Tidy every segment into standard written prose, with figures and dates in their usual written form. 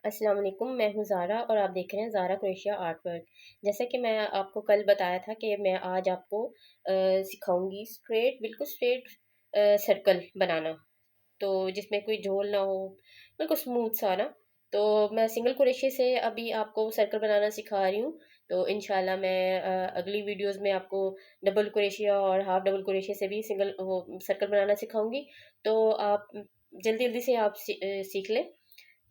अस्सलाम वालेकुम, मैं हूँ ज़ारा और आप देख रहे हैं ज़ारा क्रोशिया आर्ट वर्क। जैसा कि मैं आपको कल बताया था कि मैं आज आपको सिखाऊंगी बिल्कुल स्ट्रेट सर्कल बनाना। तो जिसमें कोई झोल ना हो, बिल्कुल स्मूथ सा ना। तो मैं सिंगल क्रोशिया से अभी आपको सर्कल बनाना सिखा रही हूँ। तो इंशाल्लाह मैं अगली वीडियोस में आपको डबल क्रोशिया और हाफ डबल क्रोशिया से भी सिंगल वो सर्कल बनाना सिखाऊंगी। तो आप जल्दी जल्दी से आप सीख लें।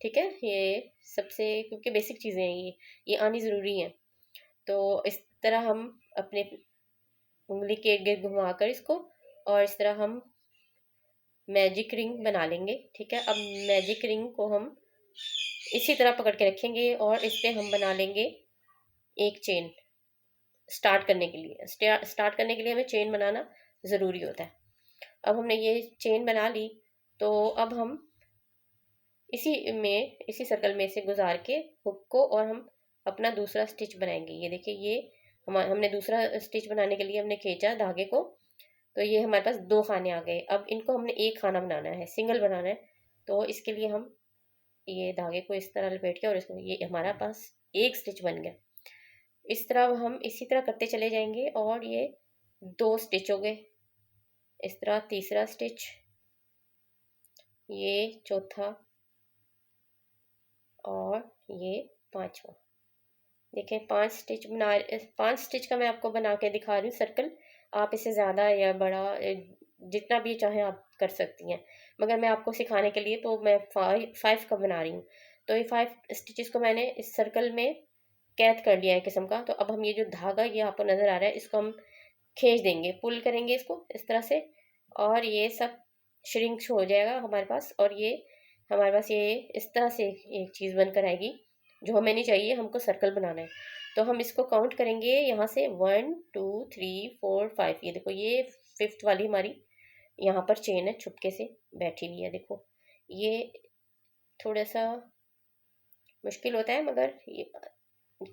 ठीक है, ये सबसे क्योंकि बेसिक चीज़ें हैं ये आनी ज़रूरी हैं। तो इस तरह हम अपने उंगली के इर्द गिर्द घुमाकर इसको, और इस तरह हम मैजिक रिंग बना लेंगे। ठीक है, अब मैजिक रिंग को हम इसी तरह पकड़ के रखेंगे और इस पे हम बना लेंगे एक चेन। स्टार्ट करने के लिए हमें चेन बनाना ज़रूरी होता है। अब हमने ये चेन बना ली, तो अब हम इसी सर्कल में से गुजार के हुक को, और हम अपना दूसरा स्टिच बनाएंगे। ये देखिए, ये हमने दूसरा स्टिच बनाने के लिए हमने खींचा धागे को। तो ये हमारे पास दो खाने आ गए। अब इनको हमने एक खाना बनाना है, सिंगल बनाना है। तो इसके लिए हम ये धागे को इस तरह लपेट के, और इसको, ये हमारा पास एक स्टिच बन गया। इस तरह हम इसी तरह करते चले जाएंगे, और ये दो स्टिच हो गए। इस तरह तीसरा स्टिच, ये चौथा, और ये पांचवा। देखिए, पांच स्टिच का मैं आपको बना के दिखा रही हूँ सर्कल। आप इसे ज़्यादा या बड़ा जितना भी चाहें आप कर सकती हैं, मगर मैं आपको सिखाने के लिए तो मैं फाइव का बना रही हूँ। तो ये फाइव स्टिचेस को मैंने इस सर्कल में कैद कर लिया है किस्म का। तो अब हम ये जो धागा ये आपको नज़र आ रहा है, इसको हम खींच देंगे, पुल करेंगे इसको इस तरह से, और ये सब श्रिंक हो जाएगा हमारे पास। और ये हमारे पास ये इस तरह से एक चीज़ बनकर आएगी जो हमें नहीं चाहिए, हमको सर्कल बनाना है। तो हम इसको काउंट करेंगे यहाँ से, 1 2 3 4 5। ये देखो, ये फिफ्थ वाली हमारी यहाँ पर चेन है, छुपके से बैठी हुई है। देखो, ये थोड़ा सा मुश्किल होता है, मगर ये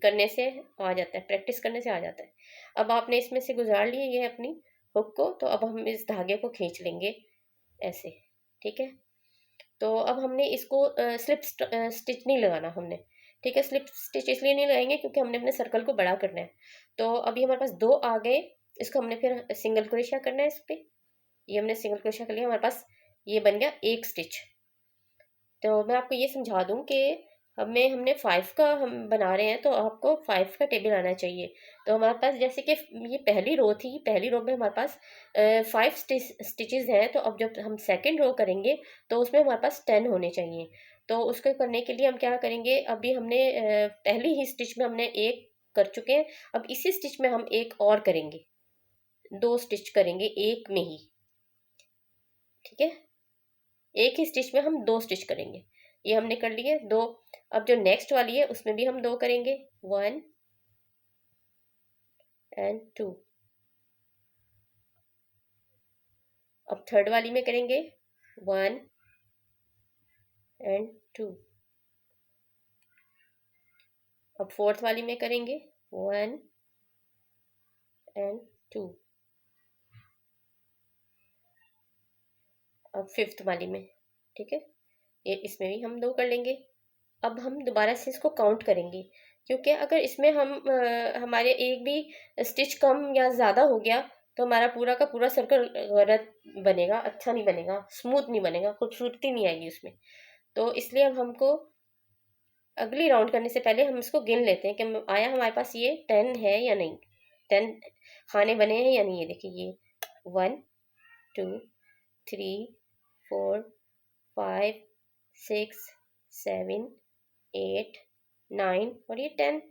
करने से आ जाता है, प्रैक्टिस करने से आ जाता है। अब आपने इसमें से गुजार लिए ये अपनी हुक को, तो अब हम इस धागे को खींच लेंगे ऐसे। ठीक है, तो अब हमने इसको स्लिप स्टिच नहीं लगाना हमने। ठीक है, स्लिप स्टिच इसलिए नहीं लगाएंगे क्योंकि हमने अपने सर्कल को बड़ा करना है। तो अभी हमारे पास दो आ गए, इसको हमने फिर सिंगल क्रोशिया करना है इस पे। ये हमने सिंगल क्रोशिया कर लिया, हमारे पास ये बन गया एक स्टिच। तो मैं आपको ये समझा दूं कि हमें हमने फाइव का हम बना रहे हैं, तो आपको फाइव का टेबल आना चाहिए। तो हमारे पास जैसे कि ये पहली रो थी, पहली रो में हमारे पास फाइव स्टिचेस हैं। तो अब जब हम सेकंड रो करेंगे, तो उसमें हमारे पास 10 होने चाहिए। तो उसको करने के लिए हम क्या करेंगे, अभी हमने पहली ही स्टिच में हमने एक कर चुके हैं। अब इसी स्टिच में हम एक और करेंगे, दो स्टिच करेंगे एक में ही। ठीक है, एक ही स्टिच में हम दो स्टिच करेंगे। ये हमने कर लिए दो। अब जो नेक्स्ट वाली है उसमें भी हम दो करेंगे, 1 और 2। अब थर्ड वाली में करेंगे 1 और 2। अब फोर्थ वाली में करेंगे 1 और 2। अब फिफ्थ वाली में, ठीक है, ये इसमें भी हम दो कर लेंगे। अब हम दोबारा से इसको काउंट करेंगे, क्योंकि अगर इसमें हम हमारे एक भी स्टिच कम या ज़्यादा हो गया, तो हमारा पूरा का पूरा सर्कल गलत बनेगा, अच्छा नहीं बनेगा, स्मूथ नहीं बनेगा, खूबसूरती नहीं आएगी उसमें। तो इसलिए अब हमको अगली राउंड करने से पहले हम इसको गिन लेते हैं कि आया हमारे पास ये 10 है या नहीं, 10 खाने बने हैं या नहीं। ये देखिए, ये 1 2 3 4 5 6 7 8 9 और ये 10।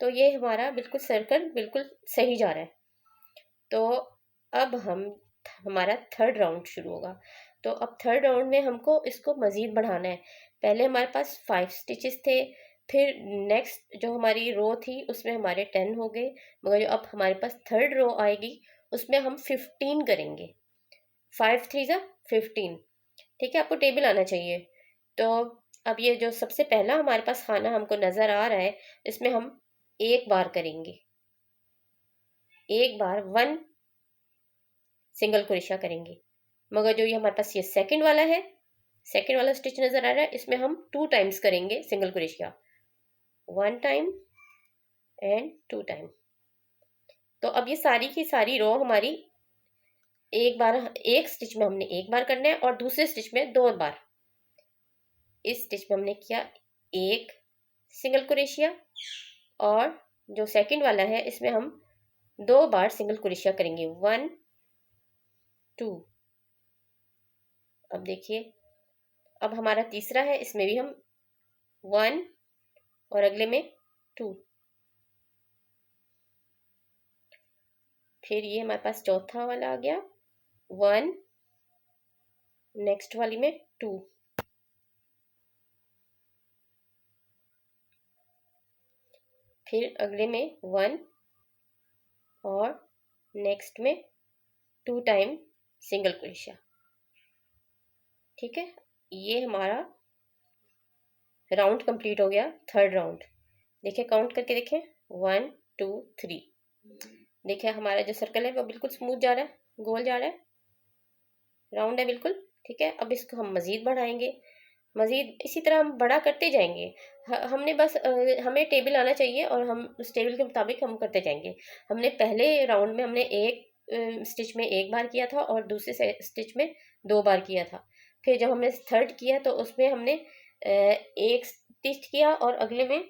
तो ये हमारा बिल्कुल सर्कल बिल्कुल सही जा रहा है। तो अब हमारा थर्ड राउंड शुरू होगा। तो अब थर्ड राउंड में हमको इसको मज़ीद बढ़ाना है। पहले हमारे पास 5 स्टिचेस थे, फिर नेक्स्ट जो हमारी रो थी उसमें हमारे 10 हो गए, मगर जो अब हमारे पास थर्ड रो आएगी उसमें हम 15 करेंगे। 5 3 15। ठीक है, आपको टेबल आना चाहिए। तो अब ये जो सबसे पहला हमारे पास खाना हमको नज़र आ रहा है, इसमें हम एक बार करेंगे, एक बार 1 सिंगल क्रोशिया करेंगे। मगर जो ये हमारे पास ये सेकंड वाला है, सेकेंड वाला स्टिच नजर आ रहा है, इसमें हम 2 टाइम्स करेंगे single crochet, 1 time and 2 time. तो अब ये सारी की सारी रो हमारी एक बार, एक स्टिच में हमने एक बार करना है और दूसरे स्टिच में 2 बार। इस स्टिच में हमने किया एक सिंगल क्रोशिया, और जो सेकंड वाला है इसमें हम 2 बार सिंगल क्रोशिया करेंगे, 1 2। अब देखिए, अब हमारा तीसरा है, इसमें भी हम 1 और अगले में 2। फिर ये हमारे पास चौथा वाला आ गया, 1, नेक्स्ट वाली में 2, फिर अगले में 1 और नेक्स्ट में 2 टाइम सिंगल क्रोशिया। ठीक है, ये हमारा राउंड कंप्लीट हो गया, थर्ड राउंड। देखिए काउंट करके देखें, 1 2 3। देखिए हमारा जो सर्कल है वो बिल्कुल स्मूथ जा रहा है, गोल जा रहा है, राउंड है बिल्कुल। ठीक है, अब इसको हम मज़ीद बढ़ाएंगे, मज़ीद इसी तरह हम बड़ा करते जाएंगे। हमने बस हमें टेबल आना चाहिए और हम उस टेबल के मुताबिक हम करते जाएंगे। हमने पहले राउंड में हमने एक स्टिच में एक बार किया था और दूसरे स्टिच में 2 बार किया था। फिर जब हमने थर्ड किया तो उसमें हमने एक स्टिच किया और अगले में,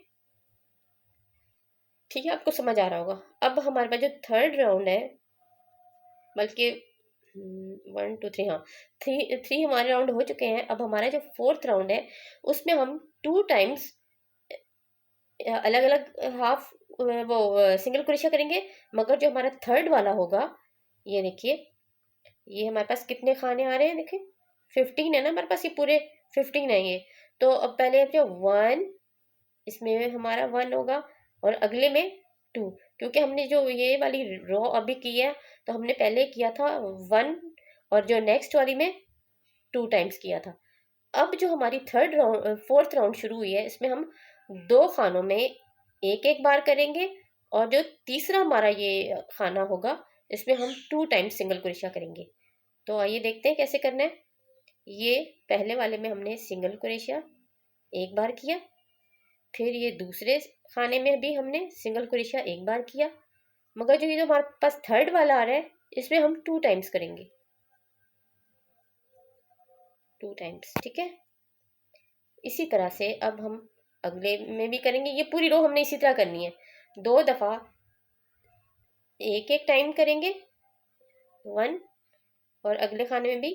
ठीक है आपको समझ आ रहा होगा। अब हमारे पास जो थर्ड राउंड है, बल्कि 1 2 3, हाँ, थ्री हमारे राउंड हो चुके हैं। अब हमारा जो फोर्थ राउंड है उसमें हम 2 टाइम्स अलग अलग हाफ वो सिंगल क्रोशिया करेंगे। मगर जो हमारा थर्ड वाला होगा, ये देखिए, ये हमारे पास कितने खाने आ रहे हैं, देखिए 15 है ना हमारे पास, ये पूरे 15 है ये। तो अब पहले जो 1, इसमें हमारा 1 होगा और अगले में 2, क्योंकि हमने जो ये वाली रो अभी की है तो हमने पहले किया था 1 और जो नेक्स्ट वाली में 2 टाइम्स किया था। अब जो हमारी थर्ड राउंड फोर्थ राउंड शुरू हुई है, इसमें हम 2 खानों में एक एक बार करेंगे और जो तीसरा हमारा ये खाना होगा इसमें हम 2 टाइम्स सिंगल क्रोशिया करेंगे। तो आइए देखते हैं कैसे करना है। ये पहले वाले में हमने सिंगल क्रोशिया एक बार किया, फिर ये दूसरे खाने में भी हमने सिंगल क्रोशिया एक बार किया, मगर जो ये जो हमारे पास थर्ड वाला आ रहा है इसमें हम 2 टाइम्स करेंगे, 2 टाइम्स। ठीक है, इसी तरह से अब हम अगले में भी करेंगे। ये पूरी रो हमने इसी तरह करनी है, 2 दफा एक एक टाइम करेंगे 1, और अगले खाने में भी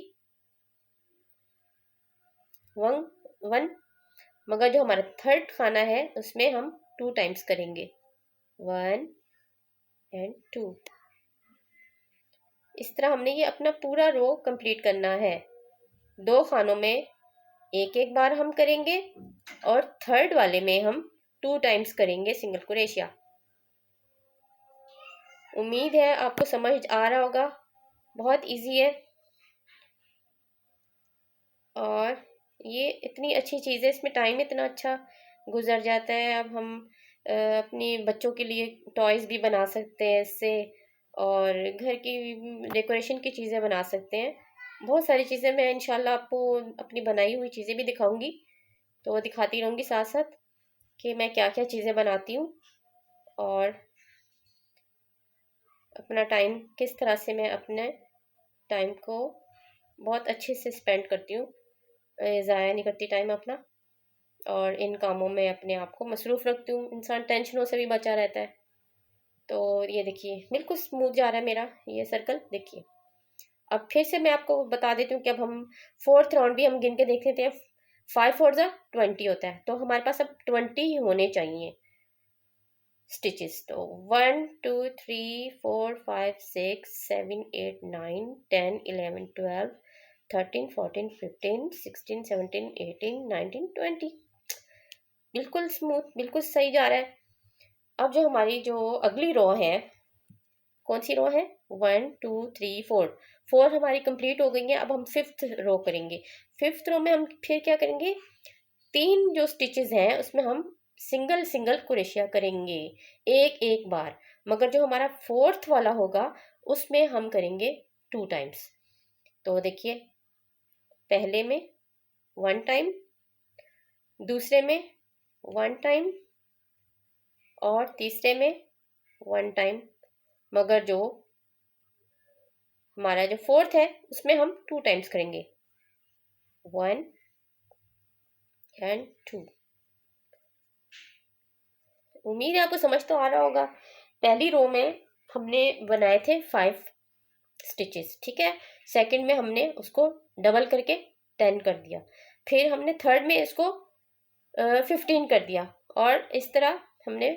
1 1, मगर जो हमारा थर्ड खाना है उसमें हम 2 टाइम्स करेंगे, 1 एंड 2। इस तरह हमने ये अपना पूरा रो कंप्लीट करना है। 2 खानों में एक एक बार हम करेंगे और थर्ड वाले में हम 2 टाइम्स करेंगे सिंगल क्रोशिया। उम्मीद है आपको समझ आ रहा होगा, बहुत इजी है और ये इतनी अच्छी चीज़ है, इसमें टाइम इतना अच्छा गुजर जाता है। अब हम अपनी बच्चों के लिए टॉयज़ भी बना सकते हैं इससे, और घर की डेकोरेशन की चीज़ें बना सकते हैं। बहुत सारी चीज़ें मैं इंशाल्लाह आपको अपनी बनाई हुई चीज़ें भी दिखाऊंगी, तो वो दिखाती रहूँगी साथ साथ कि मैं क्या क्या चीज़ें बनाती हूँ और अपना टाइम किस तरह से मैं अपने टाइम को बहुत अच्छे से स्पेंड करती हूँ, ज़ाया नहीं करती टाइम अपना, और इन कामों में अपने आप को मसरूफ़ रखती हूँ। इंसान टेंशनों से भी बचा रहता है। तो ये देखिए बिल्कुल स्मूथ जा रहा है मेरा ये सर्कल, देखिए। अब फिर से मैं आपको बता देती हूँ कि अब हम फोर्थ राउंड भी हम गिन के देख लेते हैं। 5 4 20 होता है, तो हमारे पास अब 20 होने चाहिए स्टिचेस। तो 1 2 3 4 5 6 7 8 9 10 11 12 13 14 15 16 17 18 19 20, बिल्कुल स्मूथ, बिल्कुल सही जा रहा है। अब जो हमारी जो अगली रो है, कौन सी रो है, 1 2 3 4, 4 हमारी कंप्लीट हो गई है। अब हम फिफ्थ रो करेंगे। फिफ्थ रो में हम फिर क्या करेंगे, 3 जो स्टिचेस हैं उसमें हम सिंगल सिंगल क्रोशिया करेंगे एक एक बार, मगर जो हमारा फोर्थ वाला होगा उसमें हम करेंगे 2 टाइम्स। तो देखिए, पहले में 1 टाइम, दूसरे में 1 टाइम और तीसरे में 1 टाइम। मगर जो हमारा जो फोर्थ है उसमें हम 2 टाइम्स करेंगे, 1 एंड 2। उम्मीद है आपको समझ तो आ रहा होगा। पहली रो में हमने बनाए थे 5 स्टिचेस, ठीक है। सेकंड में हमने उसको डबल करके 10 कर दिया। फिर हमने थर्ड में इसको 15 कर दिया, और इस तरह हमने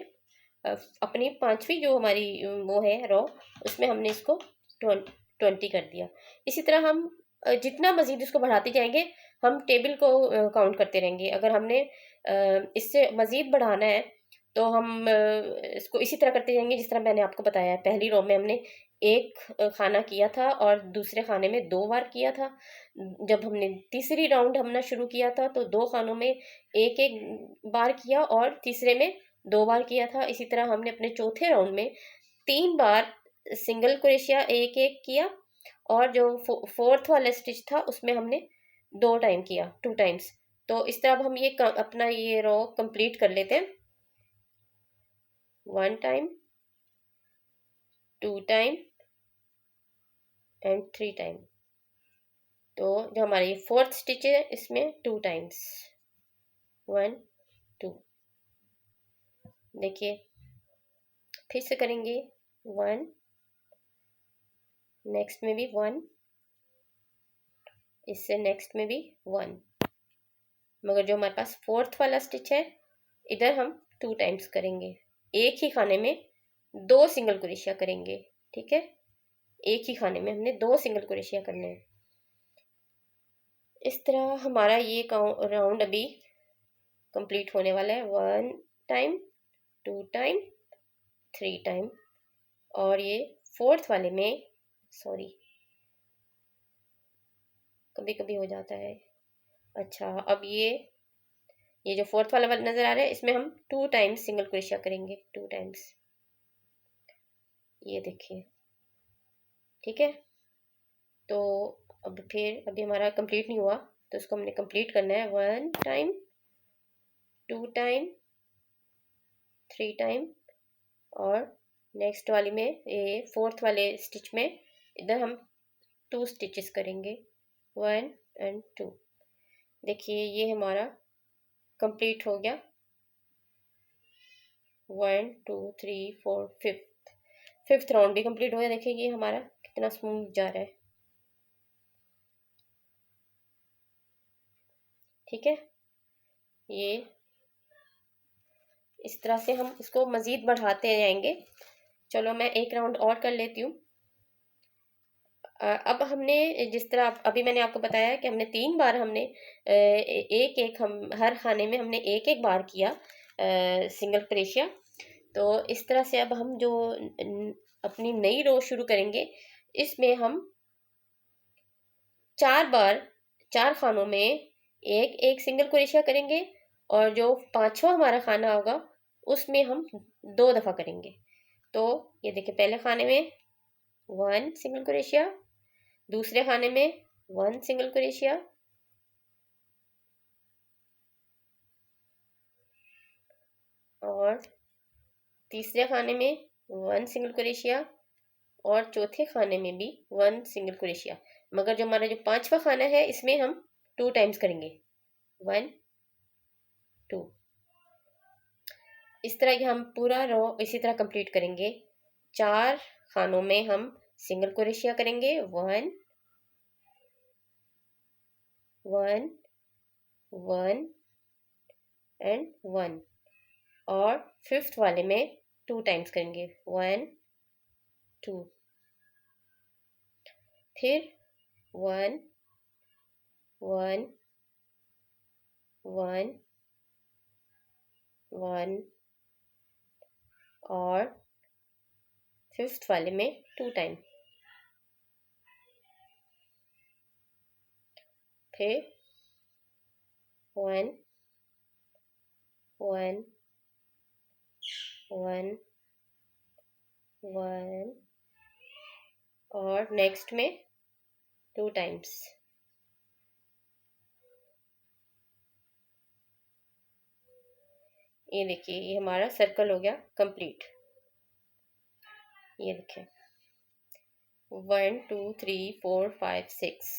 अपनी पांचवी जो हमारी वो है रो, उसमें हमने इसको 20 कर दिया। इसी तरह हम जितना मजीद इसको बढ़ाते जाएंगे, हम टेबल को काउंट करते रहेंगे। अगर हमने इससे मजीद बढ़ाना है तो हम इसको इसी तरह करते जाएंगे जिस तरह मैंने आपको बताया है। पहली रो में हमने एक खाना किया था और दूसरे खाने में 2 बार किया था। जब हमने तीसरी राउंड हमने शुरू किया था तो 2 खानों में एक एक बार किया और तीसरे में 2 बार किया था। इसी तरह हमने अपने चौथे राउंड में 3 बार सिंगल क्रोशिया एक एक किया, और जो फोर्थ वाला स्टिच था उसमें हमने 2 टाइम किया, 2 टाइम्स। तो इस तरह अब हम ये अपना ये रो कंप्लीट कर लेते हैं। 1 टाइम, 2 टाइम एंड 3 टाइम। तो जो हमारी ये फोर्थ स्टिच है इसमें 2 टाइम्स, 1 2। देखिए फिर से करेंगे, 1, नेक्स्ट में भी 1, इससे नेक्स्ट में भी 1। मगर जो हमारे पास फोर्थ वाला स्टिच है इधर हम 2 टाइम्स करेंगे। एक ही खाने में 2 सिंगल क्रोशिया करेंगे, ठीक है। एक ही खाने में हमने 2 सिंगल क्रोशिया करने हैं। इस तरह हमारा ये राउंड अभी कंप्लीट होने वाला है। 1 टाइम, 2 टाइम, 3 टाइम। और ये फोर्थ वाले में, सॉरी कभी कभी हो जाता है। अच्छा, अब ये जो फोर्थ वाला नजर आ रहा है इसमें हम 2 टाइम्स सिंगल क्रोशिया करेंगे, 2 टाइम्स। ये देखिए, ठीक है। तो अब फिर अभी हमारा कंप्लीट नहीं हुआ तो इसको हमने कंप्लीट करना है। 1 टाइम, 2 टाइम, 3 टाइम। और नेक्स्ट वाली में ये फोर्थ वाले स्टिच में इधर हम 2 स्टिचेस करेंगे, 1 एंड 2। देखिए ये हमारा कंप्लीट हो गया। 1 2 3 4 फिफ्थ राउंड भी कंप्लीट हो गया। देखिए ये हमारा कितना स्मूथ जा रहा है, ठीक है। ये इस तरह से हम इसको मजीद बढ़ाते जाएंगे। चलो मैं एक राउंड और कर लेती हूँ। अब हमने जिस तरह अभी मैंने आपको बताया कि हमने 3 बार हमने एक एक हम हर खाने में हमने एक एक बार किया सिंगल क्रोशिया। तो इस तरह से अब हम जो अपनी नई रो शुरू करेंगे इसमें हम 4 बार 4 खानों में एक एक सिंगल क्रोशिया करेंगे, और जो पांचवा हमारा खाना होगा उसमें हम 2 दफा करेंगे। तो ये देखिए, पहले खाने में 1 सिंगल क्रोशिया, दूसरे खाने में 1 सिंगल क्रोशिया, और तीसरे खाने में 1 सिंगल क्रोशिया, और चौथे खाने में भी 1 सिंगल क्रोशिया। मगर जो हमारा जो पांचवा खाना है इसमें हम 2 टाइम्स करेंगे, 1 2। इस तरह की हम पूरा रो इसी तरह कंप्लीट करेंगे। 4 खानों में हम सिंगल क्रोशिया करेंगे, 1 1 1 एंड 1। और फिफ्थ वाले में 2 टाइम्स करेंगे, 1 2। फिर 1 1 1 1, और फिफ्थ वाले में 2 टाइम। फिर 1 1 1 1, और नेक्स्ट में 2 टाइम्स। ये देखिए, ये हमारा सर्कल हो गया कंप्लीट। ये देखिए 1 2 3 4 5 6,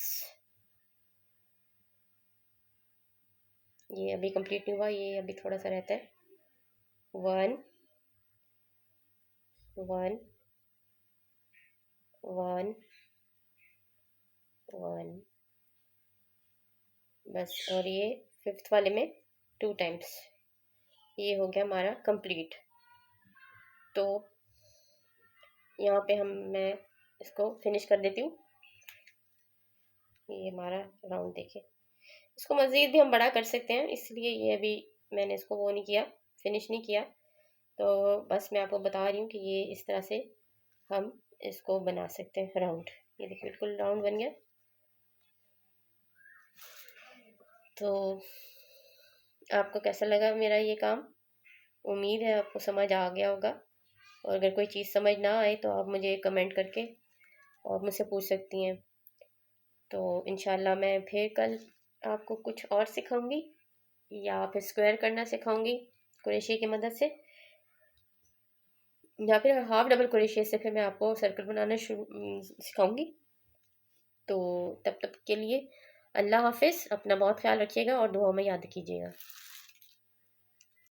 ये अभी कंप्लीट नहीं हुआ, ये अभी थोड़ा सा रहता है। 1 1 1 1, बस। और ये फिफ्थ वाले में 2 टाइम्स। ये हो गया हमारा कंप्लीट। तो यहाँ पे मैं इसको फिनिश कर देती हूँ। ये हमारा राउंड देखिए, इसको मज़ीद भी हम बड़ा कर सकते हैं, इसलिए ये अभी मैंने इसको वो नहीं किया, फिनिश नहीं किया। तो बस मैं आपको बता रही हूँ कि ये इस तरह से हम इसको बना सकते हैं राउंड। ये देखिए बिल्कुल राउंड बन गया। तो आपको कैसा लगा मेरा ये काम? उम्मीद है आपको समझ आ गया होगा। और अगर कोई चीज़ समझ ना आए तो आप मुझे कमेंट करके और मुझसे पूछ सकती हैं। तो इंशाल्लाह मैं फिर कल आपको कुछ और सिखाऊंगी, या फिर स्क्वायर करना सिखाऊंगी क्रोशे की मदद से, या फिर हाफ डबल क्रोशे से फिर मैं आपको सर्कल बनाना सिखाऊंगी। तो तब तक के लिए अल्लाह हाफिज़, अपना बहुत ख्याल रखिएगा और दुआ में याद कीजिएगा।